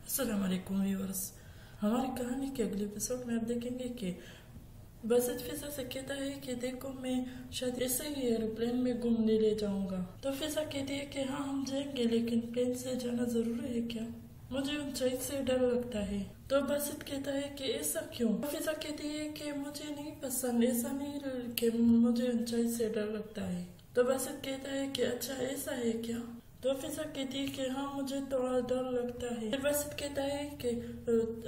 अस्सलाम वालेकुम व्यूअर्स। हमारी कहानी के अगले एपिसोड में आप देखेंगे कि बासित फिजा से कहता है कि देखो मैं शायद ऐसे ही एरोप्लेन में घूमने ले जाऊंगा। तो फिजा कहती है कि हाँ हम जाएंगे, लेकिन प्लेन से जाना जरूरी है क्या? मुझे ऊंचाई से डर लगता है। तो बासित कहता है कि ऐसा क्यों? तो फिजा कहती है कि मुझे नहीं पसंद, ऐसा नहीं कि मुझे ऊंचाई से डर लगता है। तो बासित कहता है कि अच्छा ऐसा है क्या? तो फिजा कहती है कि हाँ मुझे थोड़ा डर लगता है। फिर बासित कहता है कि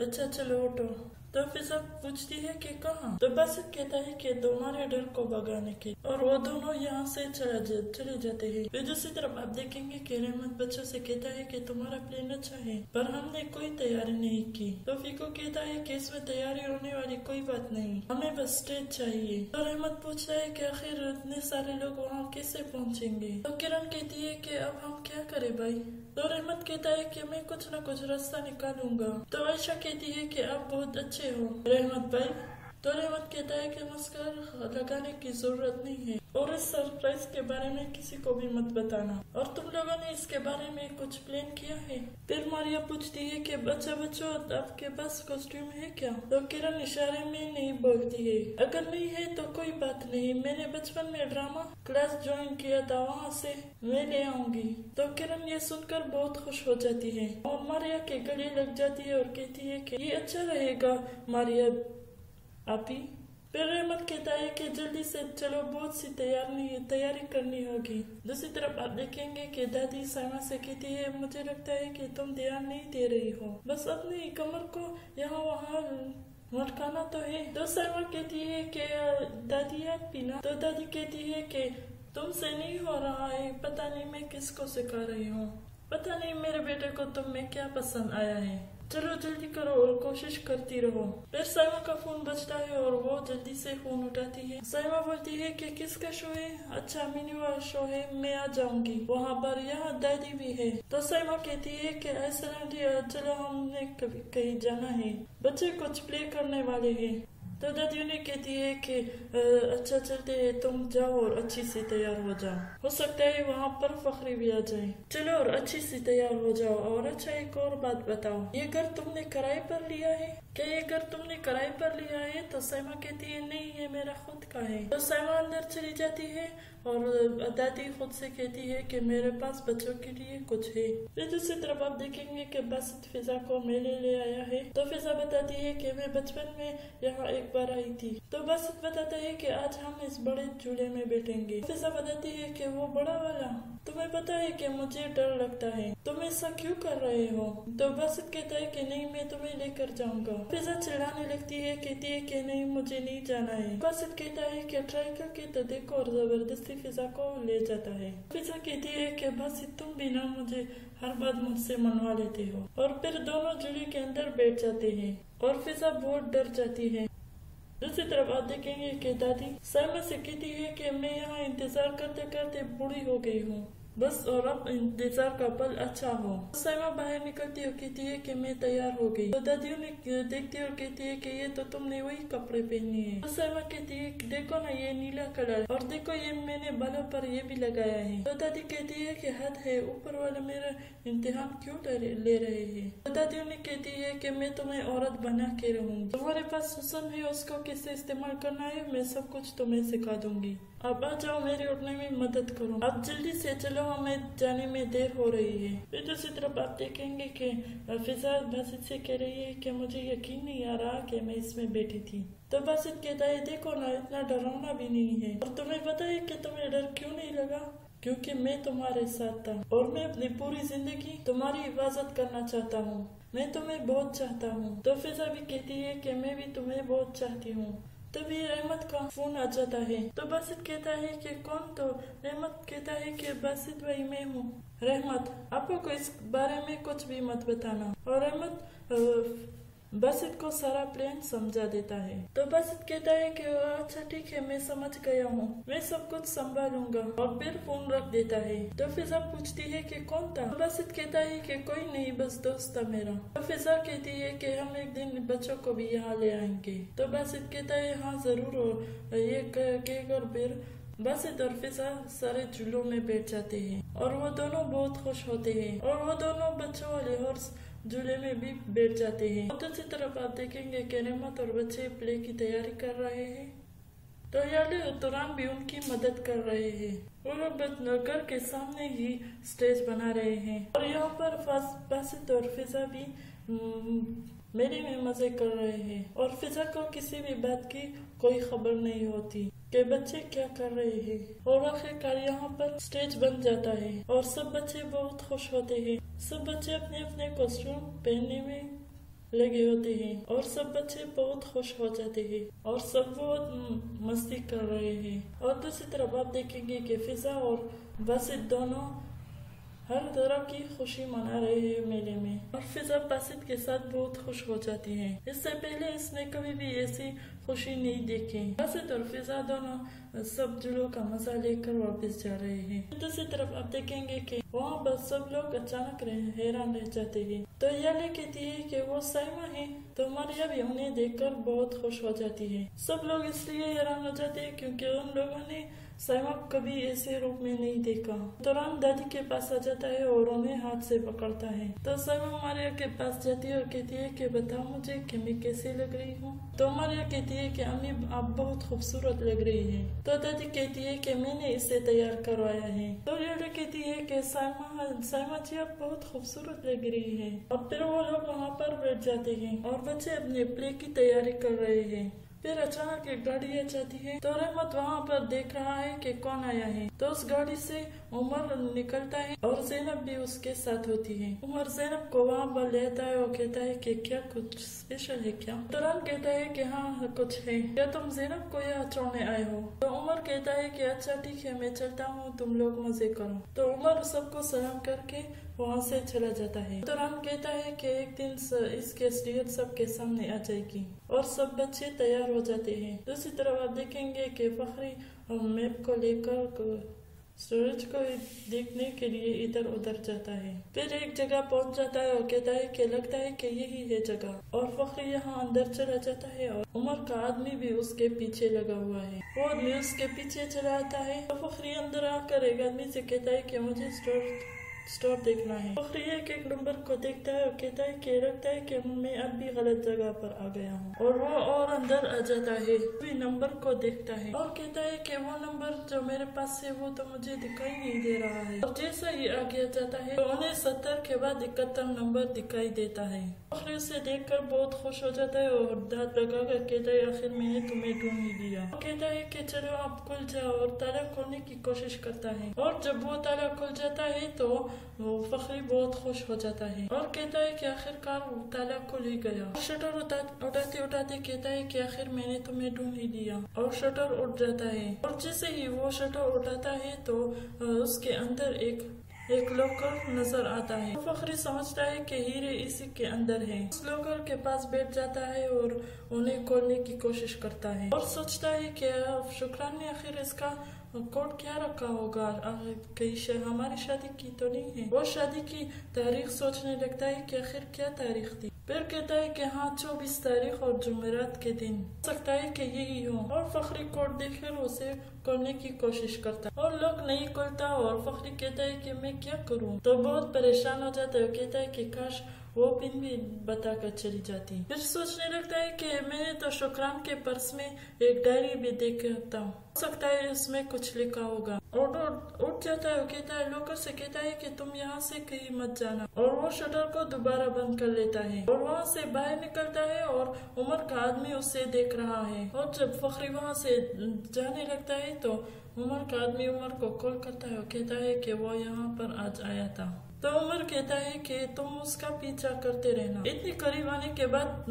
अच्छा चलो उठो। तो फिजा पूछती है कि कहाँ? तो बासित कहता है कि तुम्हारे डर को भगाने के, और वो दोनों यहाँ से चले जाते हैं। फिर दूसरी तरफ आप देखेंगे कि रहमत बच्चों से कहता है कि तुम्हारा प्लान अच्छा है, पर हमने कोई तैयारी नहीं की। तो फीको कहता है कि इसमें तैयारी होने वाली कोई बात नहीं, हमें बस स्टेज चाहिए। तो रहमत पूछता है कि आखिर इतने सारे लोग वहाँ कैसे पहुँचेंगे? तो किरण कहती है कि अब हम क्या करें भाई? तो रहमत कहता है कि मैं कुछ न कुछ रास्ता निकालूंगा। तो आयशा कहती है कि आप बहुत अच्छे हो रहमत भाई। तो रहमत कहता है कि मुस्कुरा लगाने की जरूरत नहीं है, और इस सरप्राइज के बारे में किसी को भी मत बताना, और तुम लोगों ने इसके बारे में कुछ प्लान किया है? फिर मारिया पूछती है कि बच्चों आपके पास कॉस्ट्यूम है क्या? तो किरण इशारे में नहीं बोलती है, अगर नहीं है तो कोई बात नहीं, मैंने बचपन में ड्रामा क्लास ज्वाइन किया था, वहाँ से मैं ले आऊंगी। तो किरण ये सुनकर बहुत खुश हो जाती है और मारिया के गले लग जाती है और कहती है कि ये अच्छा रहेगा मारिया आपी। फिर रहमत कहता है कि जल्दी से चलो, बहुत सी तैयारी करनी होगी। दूसरी तरफ आप देखेंगे कि दादी साइमा से कहती है मुझे लगता है कि तुम ध्यान नहीं दे रही हो, बस अपनी कमर को यहाँ वहाँ मटकाना तो है। तो साइमा कहती है कि दादी आप पीना। तो दादी कहती है कि तुमसे नहीं हो रहा है, पता नहीं मैं किसको सिखा रही हूँ, पता नहीं मेरे बेटे को तुम में क्या पसंद आया है, चलो जल्दी करो और कोशिश करती रहो। फिर साइमा का फोन बजता है और वो जल्दी से फोन उठाती है। साइमा बोलती है कि किसका शो है? अच्छा मिनी वाला शो है, मैं आ जाऊंगी वहाँ पर, यहाँ दादी भी है। तो साइमा कहती है कि ऐसा चलो हमने कभी कहीं जाना है, बच्चे कुछ प्ले करने वाले हैं। तो दादी ने कहती है कि अच्छा चलते हैं, तुम जाओ और अच्छी सी तैयार हो जाओ, हो सकता है वहाँ पर फखरी भी आ जाए, चलो और अच्छी सी तैयार हो जाओ। और अच्छा एक और बात बताओ, ये घर तुमने किराए पर लिया है क्या? ये घर तुमने किराए पर लिया है? तो साइमा कहती है नहीं, ये मेरा खुद का है। तो साइमा अंदर चली जाती है और दादी खुद से कहती है कि मेरे पास बच्चों के लिए कुछ है। फिर दूसरी तरफ आप देखेंगे कि बासित फिजा को मेले ले आया है। तो फिजा बताती है कि मैं बचपन में यहाँ एक बार आई थी। तो बासित बताता है कि आज हम इस बड़े झूले में बैठेंगे। फिजा बताती है कि वो बड़ा वाला, तुम्हें पता है कि मुझे डर लगता है, तुम ऐसा क्यों कर रहे हो? तो बासित कहता है कि नहीं मैं तुम्हें लेकर जाऊंगा। फिजा चिल्लाने लगती है, कहती है कि नहीं मुझे नहीं जाना है। बासित कहता है कि ट्राई करके तो देखो, और जबरदस्ती फिजा को ले जाता है। फिजा कहती है कि बासित तुम भी ना मुझे हर बात मुझसे मनवा लेते हो, और फिर दोनों झूले के अंदर बैठ जाते हैं और फिजा बहुत डर जाती है। दूसरी तरफ आप देखेंगे कि दादी साइमा से कहती है कि मैं यहाँ इंतजार करते करते बूढ़ी हो गई हूँ, बस और अब इंतजार का पल अच्छा हो। साइमा बाहर निकलती और कहती है कि मैं तैयार हो गई। तो दादी उन्हें देखती है और कहती है कि ये तो तुमने वही कपड़े पहने हैं। तो साइमा कहती है देखो ना ये नीला कलर, और देखो ये मैंने बालों पर ये भी लगाया है। तो दादी कहती है कि हद है, ऊपर वाला मेरा इम्तिहान क्यों ले रहे हैं? तो दादी उन्हें कहती है कि मैं तुम्हें औरत बना के रहूंगी, तुम्हारे पास हुस्न है, उसको कैसे इस्तेमाल करना है मैं सब कुछ तुम्हें सिखा दूंगी। अब आ जाओ, मेरे उठने में मदद करो, अब जल्दी से चलो, हमें जाने में देर हो रही है। फिर दूसरी तरफ आप देखेंगे कि फिजा बासित से कह रही है कि मुझे यकीन नहीं आ रहा कि मैं इसमें बैठी थी। तो बासित कहता है देखो ना, इतना डरावना भी नहीं है, और तुम्हें पता है कि तुम्हें डर क्यों नहीं लगा? क्योंकि मैं तुम्हारे साथ था, और मैं अपनी पूरी जिंदगी तुम्हारी हिफाजत करना चाहता हूँ, मैं तुम्हें बहुत चाहता हूँ। तो फिजा भी कहती है कि मैं भी तुम्हें बहुत चाहती हूँ। तभी रहमत का फोन आ जाता है। तो बासित कहता है कि कौन? तो रहमत कहता है कि बासित भाई मैं हूँ। रहमत आपको इस बारे में कुछ भी मत बताना। और रहमत बासित को सारा प्लान समझा देता है। तो बासित कहता है कि अच्छा ठीक है, मैं समझ गया हूँ, मैं सब कुछ संभालूंगा, और फिर फोन रख देता है। तो फिजा पूछती है कि कौन था? तो बासित कहता है कि कोई नहीं, बस दोस्त था मेरा। तो फिजा कहती है कि हम एक दिन बच्चों को भी यहाँ ले आएंगे। तो बासित कहता है हाँ जरूर, हो ये कहकर फिर बासित और फिजा सारे झूलों में बैठ जाते हैं और वो दोनों बहुत खुश होते हैं, और वो दोनों बच्चों वाले हॉर्स झूले में भी बैठ जाते हैं। दूसरी तरफ आप देखेंगे कि रहमत और बच्चे प्ले की तैयारी कर रहे हैं, तो याली तुरान भी उनकी मदद कर रहे हैं। वो लोग घर के सामने ही स्टेज बना रहे हैं और यहाँ पर बासित और फिजा भी मेले में मजे कर रहे हैं और फिजा को किसी भी बात की कोई खबर नहीं होती कि बच्चे क्या कर रहे हैं। और आखिरकार यहाँ पर स्टेज बन जाता है और सब बच्चे बहुत खुश होते हैं। सब बच्चे अपने अपने कॉस्ट्यूम पहनने में लगे होते हैं और सब बच्चे बहुत खुश हो जाते हैं और सब बहुत मस्ती कर रहे हैं। और दूसरी तरफ आप देखेंगे कि फिजा और बासित दोनों हर तरह की खुशी मना रहे हैं मेले में और फिजा बासित के साथ बहुत खुश हो जाती है। इससे पहले इसने कभी भी ऐसी खुशी नहीं देखी। बासित और फिजा दोनों सब झूलों का मजा लेकर वापस जा रहे हैं। दूसरी तरफ आप देखेंगे कि वहाँ पर सब लोग अचानक हैरान रह जाते हैं। तो याले कहती है कि वो साइमा है, तो मारिया भी उन्हें देखकर बहुत खुश हो जाती है। सब लोग इसलिए हैरान हो जाते हैं क्योंकि उन लोगों ने साइमा कभी ऐसे रूप में नहीं देखा। तुरान दादी के पास आ जाता है और उन्हें हाथ से पकड़ता है। तो साइमा मारिया के पास जाती है और कहती है कि बताओ मुझे कि मैं कैसी लग रही हूँ। तो मारिया कहती है कि अम्मी आप बहुत खूबसूरत लग रही है। तो दादी कहती है कि मैंने इसे तैयार करवाया है। तो याले कहती है कि साइमा जी आप बहुत खूबसूरत लग रही है। और फिर वो लोग वहाँ पर बैठ जाते हैं और बच्चे अपने प्ले की तैयारी कर रहे हैं। फिर अचानक एक गाड़ी आ जाती है तो रहमत वहाँ पर देख रहा है कि कौन आया है। तो उस गाड़ी से उमर निकलता है और ज़ैनब भी उसके साथ होती है। उमर ज़ैनब को वहाँ पर लेता है और कहता है कि क्या कुछ स्पेशल है क्या? तुरंत कहता है कि हाँ कुछ है, क्या तुम ज़ैनब को यहाँ छोड़ने आए हो? तो उमर कहता है कि अच्छा ठीक है मैं चलता हूँ, तुम लोग मजे करो। तो उमर सबको सलाम करके वहाँ से चला जाता है। तुरंत कहता है कि एक दिन इसकी असलियत सबके सामने आ जाएगी और सब बच्चे तैयार हो जाते हैं। दूसरी तरफ आप देखेंगे कि फखरी मैप को लेकर सूरज को देखने के लिए इधर उधर जाता है। फिर एक जगह पहुंच जाता है और कहता है कि लगता है कि यही है जगह। और फखरी यहाँ अंदर चला जाता है और उमर का आदमी भी उसके पीछे लगा हुआ है। वो आदमी उसके पीछे चला आता है। तो फखरी अंदर आकर एक आदमी से कहता है कि मुझे स्टोर देखना है। फखरी एक नंबर को देखता है और कहता है कि लगता है कि मैं अब भी गलत जगह पर आ गया हूँ। और वो और अंदर आ जाता है, भी नंबर को देखता है और कहता है कि वो नंबर जो मेरे पास है वो तो मुझे दिखाई नहीं दे रहा है। और जैसा ही आगे जाता है तो उन्हें 70 के बाद 71 नंबर दिखाई देता है। फखरी उसे देखकर बहुत खुश हो जाता है और दांत लगाकर कहता है आखिर मैंने तुम्हें ढूंढ ही लिया। कहता है कि चलो आप खुल जाओ और ताला खोलने की कोशिश करता है। और जब वो ताला खुल जाता है तो वो फखरी बहुत खुश हो जाता है और कहता है कि आखिरकार ताला खुल ही गया। शटर उठाते उठाते कहता है कि आखिर मैंने तुम्हें ढूंढ ही लिया और शटर उठ जाता है। और जैसे ही वो शटर उठाता है तो उसके अंदर एक लॉकर नजर आता है। फखरी समझता है कि हीरे इसी के अंदर है। उस लॉकर के पास बैठ जाता है और उन्हें खोलने की कोशिश करता है और सोचता है कि शुक्रान ने आखिर इसका कोड क्या रखा होगा, कहीं हमारी शादी की तो नहीं है। वो शादी की तारीख सोचने लगता है कि आखिर क्या तारीख थी। फिर कहता है कि हाँ 24 तारीख और जुमेरात के दिन हो सकता है कि यही हो। और फखरी कोड देखकर उसे खोलने की कोशिश करता और लोग नहीं खोलता और फखरी कहता है कि मैं क्या करूं। तो बहुत परेशान हो जाता है। कहता है कि काश वो पिन भी बताकर चली जाती। फिर सोचने लगता है कि मैंने तो शुक्रान के पर्स में एक डायरी भी देख रखता हूँ, हो सकता है उसमें कुछ लिखा होगा। और उठ जाता है। कहता है लोकर से कहता है कि तुम यहाँ से कहीं मत जाना और वो शटर को दोबारा बंद कर लेता है और वहाँ से बाहर निकलता है और उमर का आदमी उसे देख रहा है। और जब फखरी वहाँ से जाने लगता है तो उमर का आदमी उमर को कॉल करता है और कहता है कि वो यहाँ पर आज आया था। तो उमर कहता है कि तुम उसका पीछा करते रहना, इतनी करीब आने के बाद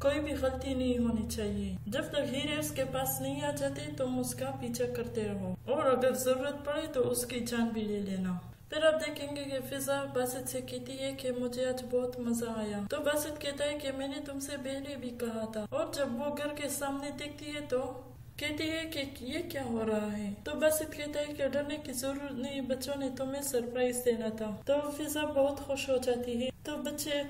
कोई भी गलती नहीं होनी चाहिए। जब तक हीरे उसके पास नहीं आ जाते तुम उसका पीछा करते रहो और अगर जरूरत पड़े तो उसकी जान भी ले लेना। फिर आप देखेंगे कि फिजा बासित से कहती है कि मुझे आज बहुत मजा आया। तो बासित कहता है कि मैंने तुमसे पहले भी कहा था। और जब वो घर के सामने देखती है तो कहती है कि ये क्या हो रहा है। तो बासित कहता है कि डरने की जरूरत नहीं, बच्चों ने तुम्हें सरप्राइज देना था। तो फिजा बहुत खुश हो जाती है। तो बच्चे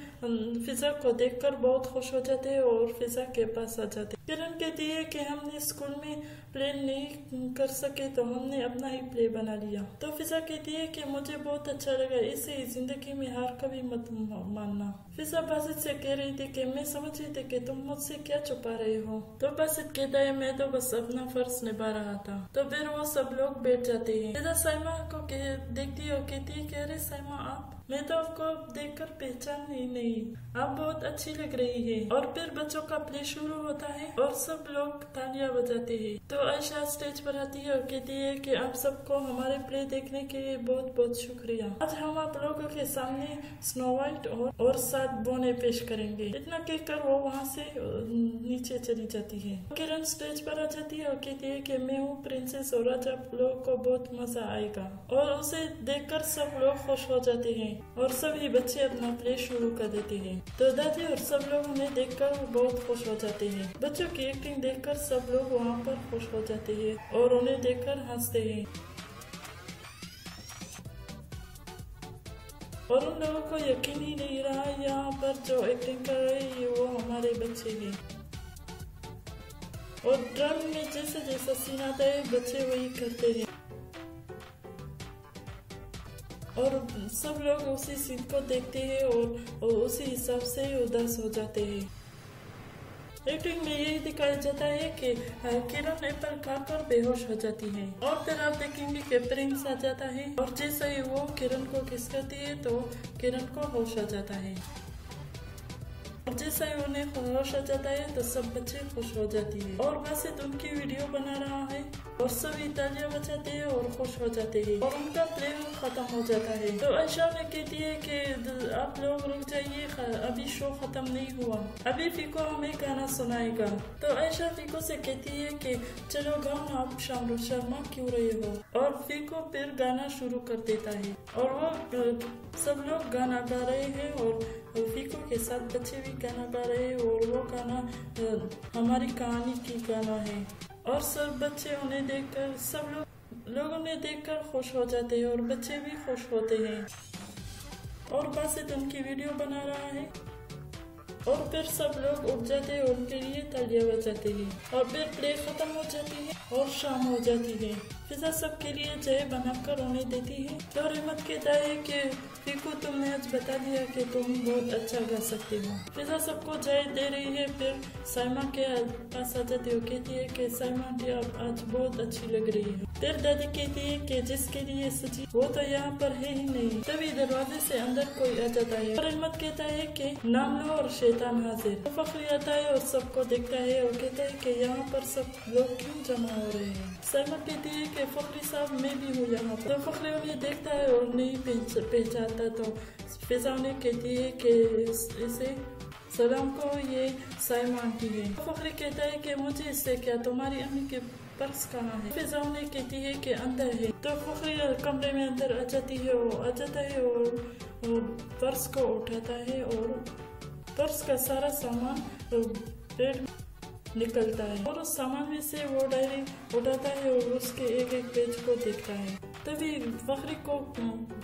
फिजा को देखकर बहुत खुश हो जाते हैं और फिजा के पास आ जाते हैं। किरण कहती है कि हमने स्कूल में प्ले नहीं कर सके तो हमने अपना ही प्ले बना लिया। तो फिजा कहती है कि मुझे बहुत अच्छा लगा, इसे जिंदगी में हार कभी मत मानना। फिजा बासित से कह रही थी कि मैं समझ रही थी कि तुम मुझसे क्या छुपा रहे हो। तो बासित कहता है मैं तो बस अपना फर्ज निभा रहा था। तो फिर वो सब लोग बैठ जाते हैं। फिजा साइमा को देखती है और कहती है कि अरे साइमा आप, मैं तो आपको देखकर पहचान ही नहीं, आप बहुत अच्छी लग रही है। और फिर बच्चों का प्ले शुरू होता है और सब लोग तालियां बजाते हैं। तो आयशा स्टेज पर आती है और कहती है कि आप सबको हमारे प्ले देखने के लिए बहुत बहुत शुक्रिया। आज हम आप लोगों के सामने स्नो वाइट और 7 बौने पेश करेंगे। इतना कहकर वो वहाँ से नीचे चली जाती है। किरण स्टेज पर आ जाती है और कहती है कि मैं हूँ प्रिंसेस और आज आप लोगों को बहुत मजा आएगा। और उसे देखकर सब लोग खुश हो जाते हैं और सभी बच्चे अपना प्ले शुरू कर देते हैं। तो दादी और सब लोग उन्हें देखकर बहुत खुश हो जाते हैं। बच्चों की एक्टिंग देखकर सब लोग वहाँ पर खुश हो जाते हैं और उन्हें देखकर हंसते हैं। और उन लोगों को यकीन ही नहीं रहा यहाँ पर जो एक्टिंग कर रहे हैं वो हमारे बच्चे हैं। और ड्रामे में जैसे जैसा सीन आता है बच्चे वही करते हैं और सब लोग उसी सीन को देखते हैं और उसी हिसाब से उदास हो जाते हैं। एक्टिंग में यही दिखाया जाता है कि किरण एप्पल खाकर बेहोश हो जाती है और फिर आप देखेंगे कि प्रिंस आ जाता है और जैसे ही वो किरण को किस करती है तो किरण को होश आ जाता है। और जैसे ही उन्हें होश आ जाता है तो सब बच्चे खुश हो जाती है और बासित उनकी वीडियो बना रहा है और सभी तालियां बजाते हैं और खुश हो जाते हैं और उनका प्ले खत्म हो जाता है। तो आयशा ने कहती है कि आप लोग रुक जाइए, अभी शो खत्म नहीं हुआ, अभी फीको हमें गाना सुनाएगा। तो आयशा फीको से कहती है कि चलो गाओ ना, आप शर्मा क्यों रहे हो। और फीको फिर गाना शुरू कर देता है और वो सब लोग गाना गा रहे हैं और फीको के साथ बच्चे भी गाना गा रहे हैं और वो गाना हमारी कहानी की गाना है। और सब बच्चे उन्हें देखकर सब लोग उन्हें देखकर खुश हो जाते हैं और बच्चे भी खुश होते हैं और बासित उनकी वीडियो बना रहा है और फिर सब लोग उठ जाते हैं और उनके लिए तालियां बजाते हैं और फिर प्ले खत्म हो जाती है और शाम हो जाती है। फिजा सबके लिए चाय बनाकर उन्हें देती है। तो रहमत कहता है कि फीको तुमने आज बता दिया कि तुम बहुत अच्छा गा सकते हो। फिजा सबको चाय दे रही है। फिर साइमा के पास आ जाती है, कहती है कि साइमा आंटी आप आज बहुत अच्छी लग रही है। फिर दादी कहती है कि जिसके लिए सजी वो तो यहाँ पर है ही नहीं। तभी दरवाजे से अंदर कोई आ जाता है और रहमत कहता है कि नाम लो और शैतान हाजिर। तो फखरी आता है और सबको देखता है और कहता है कि यहाँ पर सब लोग क्यों जमा हो रहे हैं। साइमा कहती है कि फखरी साहब मैं भी हूँ यहाँ पर। तो फखरी उन्हें देखता है और नहीं पहचानता। तो फिजा उन्हें कहती है कि इसे सलाम को, ये साइमा आंटी है। फखरी कहता है कि मुझे इससे क्या, तुम्हारी अम्मी के पर्स कहाँ है। फिजा उन्हें कहती है कि अंदर है। तो फखरी कमरे में अंदर आ जाती है और आ जाता है और पर्स को उठाता है और पर्स का सारा सामान बेड निकलता है और उस सामान में से वो डायरी उठाता है और उसके एक एक पेज को देखता है। तभी फखरी को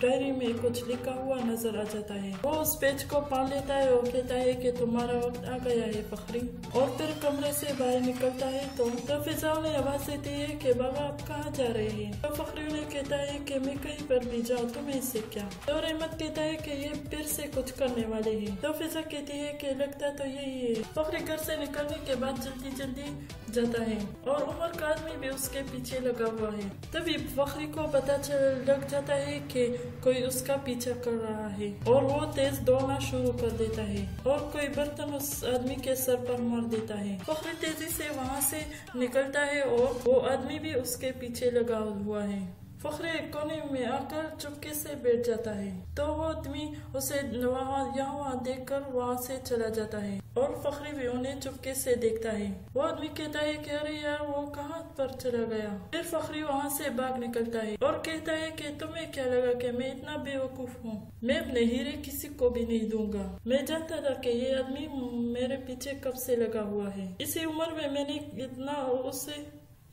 डायरी में कुछ लिखा हुआ नजर आ जाता है। वो उस पेज को पढ़ लेता है और कहता है कि तुम्हारा वक्त आ गया है फखरी। और फिर कमरे से बाहर निकलता है तो फिजा उन्हें आवाज देती है कि बाबा आप कहाँ जा रहे हैं। तो फखरी उन्हें कहता है कि मैं कहीं पर भी जाऊँ, तुम्हें इससे क्या। तो रहमत कहता है कि ये फिर से कुछ करने वाले हैं। तो फिजा कहती है कि लगता तो यही है। फखरी घर से निकलने के बाद जल्दी जाता है और उमर का आदमी भी उसके पीछे लगा हुआ है। तभी फखरी को पता लग जाता है कि कोई उसका पीछा कर रहा है और वो तेज दौड़ना शुरू कर देता है और कोई बर्तन उस आदमी के सर पर मार देता है। फखरी तेजी से वहाँ से निकलता है और वो आदमी भी उसके पीछे लगा हुआ है। फखरी एक कोने में आकर चुपके से बैठ जाता है तो वो आदमी उसे यहाँ देखकर वहाँ से चला जाता है और फखरी भी उन्हें चुपके से देखता है। वो आदमी कहता है कि अरे यार वो कहाँ पर चला गया। फिर फखरी वहाँ से भाग निकलता है और कहता है कि तुम्हें क्या लगा कि मैं इतना बेवकूफ हूँ, मैं अपने हीरे किसी को भी नहीं दूंगा। मैं जानता था कि ये आदमी मेरे पीछे कब से लगा हुआ है। इसी उम्र में मैंने इतना उसे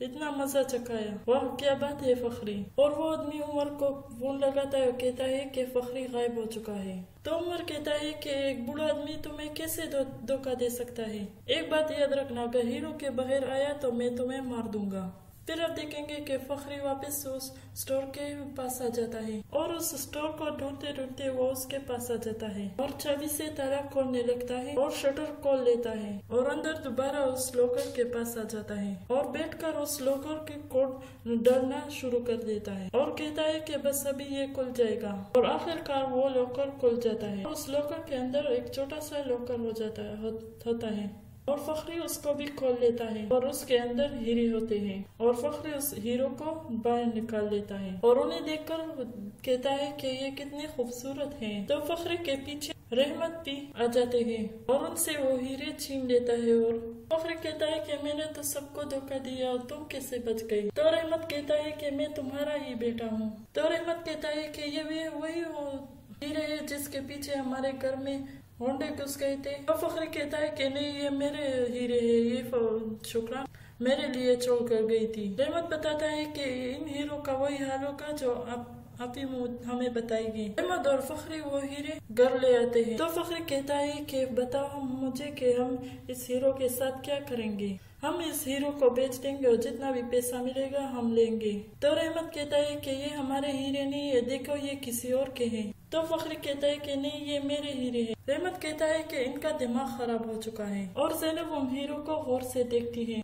इतना मजा चखाया, वाह क्या बात है फखरी। और वो आदमी उमर को फोन लगाता है और कहता है कि फखरी गायब हो चुका है। तो उमर कहता है कि एक बूढ़ा आदमी तुम्हें कैसे धोखा दे सकता है। एक बात याद रखना, अगर हीरो के बगैर आया तो मैं तुम्हें मार दूंगा। फिर आप देखेंगे कि फखरी वापस उस स्टोर के पास आ जाता है और उस स्टोर को ढूंढते ढूंढते वो उसके पास आ जाता है और चाबी से ताला खोलने लगता है और शटर खोल लेता है और अंदर दोबारा उस लॉकर के पास आ जाता है और बैठकर उस लॉकर के कोड डालना शुरू कर देता है और कहता है कि बस अभी ये खुल जाएगा। और आखिरकार वो लॉकर खुल जाता है। उस लॉकर के अंदर एक छोटा सा लॉकर होता है और फखरी उसको भी खोल लेता है और उसके अंदर हीरे होते हैं और फखरी उस हीरो को बाहर निकाल लेता है और उन्हें देखकर कहता है कि ये कितने खूबसूरत हैं। तो फखरी के पीछे रहमत भी आ जाते हैं और उनसे वो हीरे छीन लेता है और फखरी कहता है कि मैंने तो सबको धोखा दिया और तुम कैसे बच गई। तो रहमत कहता है कि मैं तुम्हारा ही बेटा हूँ। तो रहमत कहता है कि ये भी वही हीरे है जिसके पीछे हमारे घर में होंडे घुस गए थे। तो फखरी कहता है कि नहीं ये मेरे हीरे है, ये शुक्रान मेरे लिए छोड़ कर गई थी। रहमत बताता है कि इन हीरो का वही हाल होगा जो आप ही हमें बताएगी। रहमत और फखरी वो हीरे घर ले आते हैं। तो फखरी कहता है कि बताओ मुझे कि हम इस हीरो के साथ क्या करेंगे। हम इस हीरो को बेच देंगे और जितना भी पैसा मिलेगा हम लेंगे। तो रहमत कहता है कि ये हमारे हीरे नहीं है, देखो ये किसी और के हैं। तो फखरी कहता है कि नहीं ये मेरे हीरे हैं। रहमत कहता है कि इनका दिमाग खराब हो चुका है और ज़ैनब उन हीरो को गौर से देखती है।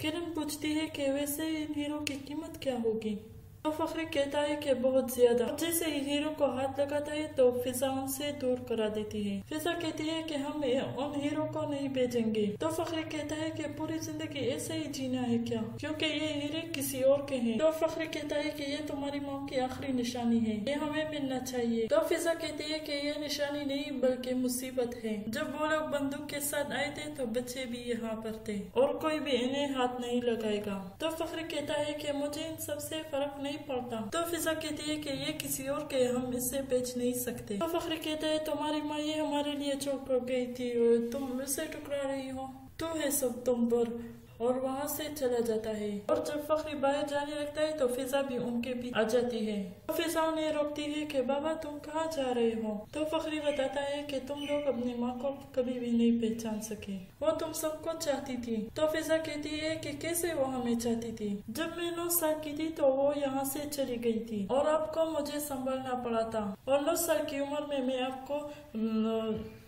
किरण पूछती है कि वैसे इन हीरो की कीमत क्या होगी। तो फखरी कहता है कि बहुत ज्यादा। जैसे ही हीरो को हाथ लगाता है तो फिजा उनसे दूर करा देती है। फिजा कहती है कि हम उन हीरो को नहीं भेजेंगे। तो फखरी कहता है कि पूरी जिंदगी ऐसे ही जीना है क्या, क्योंकि ये हीरे किसी और के हैं। तो फखरी कहता है कि ये तुम्हारी मौत की आखिरी निशानी है, ये हमें मिलना चाहिए। तो फिजा कहती है कि ये निशानी नहीं बल्कि मुसीबत है। जब वो लोग बंदूक के साथ आए थे तो बच्चे भी यहाँ पर थे और कोई भी इन्हें हाथ नहीं लगाएगा। तो फखरी कहता है कि मुझे इन सबसे फर्क नहीं पड़ता। तो फिजा कहती है कि ये किसी और के, हम इसे बेच नहीं सकते। तो फखरी कहता है तुम्हारी माँ ये हमारे लिए छोड़ कर गई थी और तुम इसे टुकरा रही हो, तो है सब तुम पर। और वहाँ से चला जाता है और जब फखरी बाहर जाने लगता है तो फिजा भी उनके पीछे आ जाती है। तो फिजा उन्हें रोकती है कि बाबा तुम कहाँ जा रहे हो। तो फखरी बताता है कि तुम लोग अपनी माँ को कभी भी नहीं पहचान सके, वो तुम सबको चाहती थी। तो फिजा कहती है कि कैसे वो हमें चाहती थी, जब मैं 9 साल की थी तो वो यहाँ से चली गई थी और आपको मुझे संभालना पड़ा था और 9 साल की उम्र में मैं आपको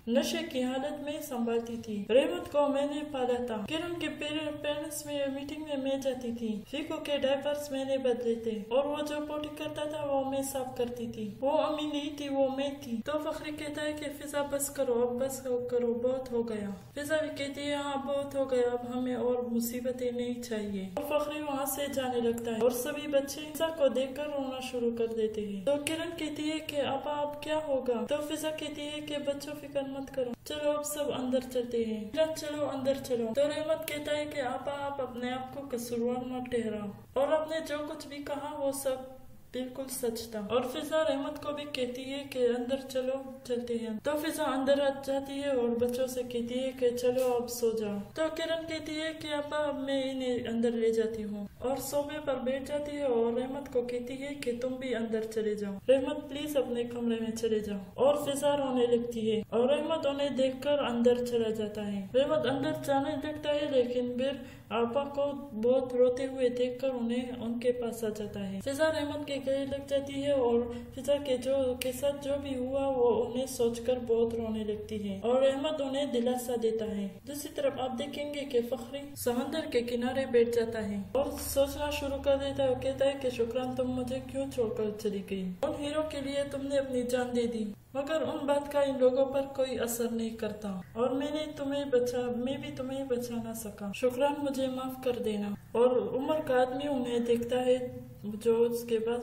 नशे की हालत में संभालती थी। रहमत को मैंने पाला था। किरण के पेरेंट्स में मीटिंग में मैं जाती थी। फीको के डायपर्स मैंने बदले थे और वो जो पोटी करता था वो मैं साफ करती थी। वो अम्मी नहीं थी, वो मैं थी। तो फखरी कहता है कि फिजा बस करो, अब बस करो, बहुत हो गया। फिजा भी कहती है हाँ बहुत हो गया, अब हमें और मुसीबतें नहीं चाहिए। और फखरी वहाँ से जाने लगता है और सभी बच्चे फिजा को देखकर रोना शुरू कर देते हैं। तो किरण कहती है कि अब क्या होगा। तो फिजा कहती है कि बच्चों फिक्र मत करो, चलो अब सब अंदर चलते हैं। चलो अंदर चलो। तो रहमत कहता है कि आप अपने आप को कसूरवार मत ठहराओ और आपने जो कुछ भी कहा वो सब बिल्कुल सच था। और फिजा रहमत को भी कहती है कि अंदर चलो, चलते हैं। तो फिजा अंदर आ जाती है और बच्चों से कहती है कि चलो अब सो जाओ। तो किरण कहती है कि अब मैं इन्हें अंदर ले जाती हूँ और सोफे पर बैठ जाती है और रहमत को कहती है कि तुम भी अंदर चले जाओ, रहमत प्लीज अपने कमरे में चले जाओ। और फिजा रोने लगती है और रहमत उन्हें देखकर अंदर चला जाता है। रहमत अंदर जाने लगता है लेकिन फिर आपा को बहुत रोते हुए देखकर उन्हें उनके पास आ जाता है। फिजा रहमत के गले लग जाती है और फिजा के साथ जो भी हुआ वो उन्हें सोचकर बहुत रोने लगती है और रहमत उन्हें दिलासा देता है। दूसरी तरफ आप देखेंगे कि फखरी समंदर के किनारे बैठ जाता है और सोचना शुरू कर देता है। कहता है कि शुक्रान तुम मुझे क्यों छोड़कर चली गई। उन हीरो के लिए तुमने अपनी जान दे दी मगर उन बात का इन लोगों पर कोई असर नहीं करता और मैं भी तुम्हें बचा ना सका। शुक्रान मुझे माफ कर देना। और उमर का आदमी उन्हें देखता है जो उसके बाद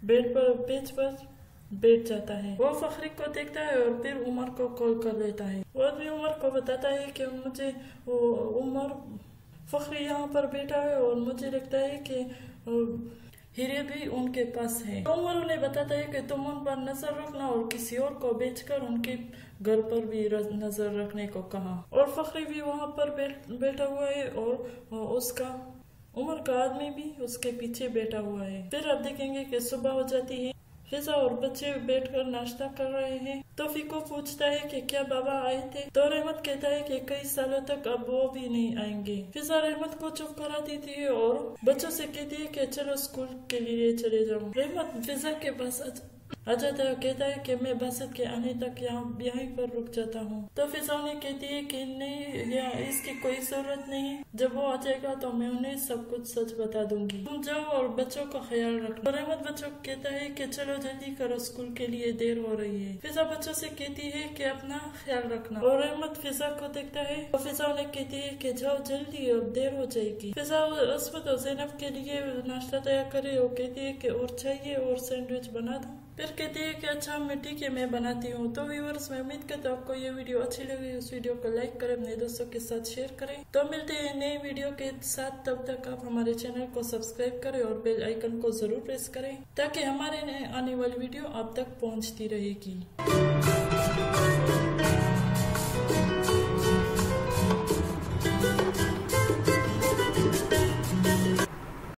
पेज पर बैठ जाता है। वो फखरी को देखता है और फिर उमर को कॉल कर देता है। वो आदमी उमर को बताता है कि मुझे उमर फखरी यहाँ पर बैठा है और मुझे लगता है कि हीरे भी उनके पास है। तो उमर उन्हें बताता है कि तुम उन पर नजर रखना और किसी और को बेचकर उनके घर पर भी नजर रखने को कहा। और फखरी भी वहाँ पर बैठा हुआ है और उसका उमर का आदमी भी उसके पीछे बैठा हुआ है। फिर आप देखेंगे कि सुबह हो जाती है, फिजा और बच्चे बैठकर नाश्ता कर रहे हैं। तो फीको पूछता है कि क्या बाबा आए थे? तो रहमत कहता है कि कई सालों तक अब वो भी नहीं आएंगे। फिजा रहमत को चुप करा देती है और बच्चों से कहती है कि चलो स्कूल के लिए चले जाओ। रहमत फिजा के पास आ जाता है, कहता है कि मैं बासित के आने तक यहीं पर रुक जाता हूँ। तो फिजा उन्हें कहती है कि नहीं, इसकी कोई जरूरत नहीं, जब वो आ जाएगा तो मैं उन्हें सब कुछ सच बता दूंगी, तुम जाओ और बच्चों का ख्याल रखो। तो रहमत बच्चों को कहता है कि चलो जल्दी करो, स्कूल के लिए देर हो रही है। फिजा बच्चों से कहती है कि अपना ख्याल रखना, और रहमत फिजा को देखता है और फिजा उन्हें कहती है कि जाओ जल्दी, अब देर हो जाएगी। फिजा अस्मत और ज़ैनब के लिए नाश्ता तैयार करे और कहती है कि और चाहिए और सैंडविच बना दूं। फिर कहती है कि अच्छा मैं ठीक है, मैं बनाती हूँ। तो व्यूअर्स, मैं उम्मीद करता हूँ आपको ये वीडियो अच्छी लगी। उस वीडियो को लाइक करें, अपने दोस्तों के साथ शेयर करें। तो मिलते हैं नए वीडियो के साथ, तब तक आप हमारे चैनल को सब्सक्राइब करें और बेल आइकन को जरूर प्रेस करें ताकि हमारे आने वाली वीडियो आप तक पहुँचती रहेगी।